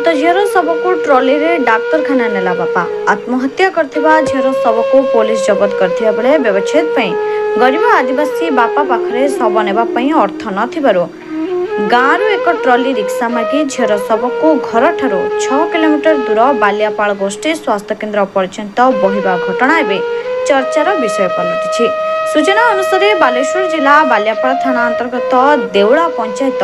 मृत झीर शव को ट्रॉली रे डाक्तरखाना नेला बापा। आत्महत्या करथिबा झीर शव को पुलिस जबत करथिबा बेले व्यवच्छेद पई गरीब आदिवासी बापा पाखरे शव नेबा पई अर्थ नथिबारो गाँव एक ट्रॉली रिक्शा मागी झीर शव को घर ठारो 6 किलोमीटर दूर बालियापाल गोष्ठी स्वास्थ्य केन्द्र पर्यंत बहिबा घटना एवं चर्चार विषय पलटिछि। सूचना अनुसार बालेश्वर जिला बालियापाल थाना अंतर्गत देउला पंचायत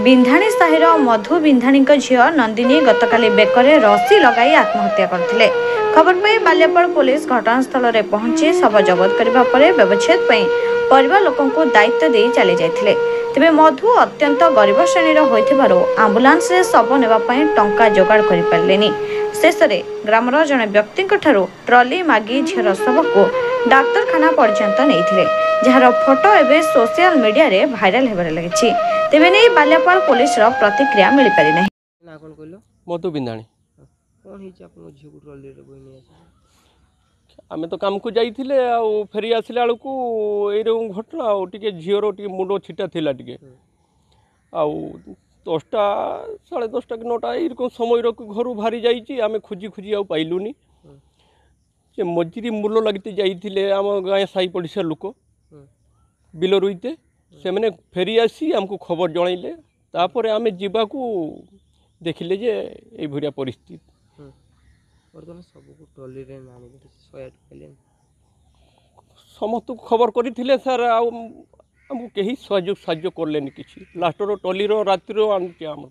बिंधाणी साहिर मधु बिंधाणी झील नंदिनी गतकाली बेकरे रसी लगाई आत्महत्या करथिले। खबर पाई बालियापाल पुलिस घटनास्थल में पहुंची शव जबत करबा परे व्यवच्छेद पई परिवार लोकों को दायित्व दे चली जाइथिले। तेबे मधु अत्यंत गरीब श्रेणीर होइथिबारो आम्बुलांस रे शव नेबा पई टंका जोगाड़ करि पारलेनी। शेष में ग्रामर जने व्यक्ति ट्रॉली मागी झीर शव को डाक्तरखाना पर्यंत नहीं जार फोटो एवं सोशल मीडिया रे भाइराल होबार लगी। तेबे नहीं बालियापाल पुलिस प्रतिक्रिया मिल पारि नहीं। मधु बिंधाणी आमे तो काम को जाइथिले आ फेरी आसिला बेलू एरकम घटना आ टिके झीर टिके मुंड छिटा थिला टिके आ 10टा 10:30 कि 9टा एरकम समय घर बाहरी जाइए आमे खोजी खोजी आ पाइलुनी जे मजूरी मूल लगते जाइए आम गाँ साई पड़िशा लोक बिल रुईते से मैंने फेरी आसी आमको खबर जनइले तापर आम जावाक देखिले जे ये भरिया परिस्थिति समस्त खबर करते सार आमको कहीं सहयोग साज्य कले कि लास्टर टलीर रातिर आनी आम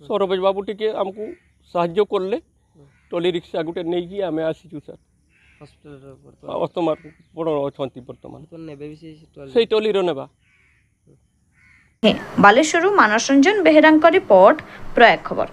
सरपंच बाबू टिके आमको साहाय्य कले टली रिक्शा गोटे नहीं आम आसीचु सर वर्तमान बड़ अच्छा बर्तमान से टलीर नेबा। बालेश्वर मानस रंजन बेहेरा रिपोर्ट प्रयाग खबर।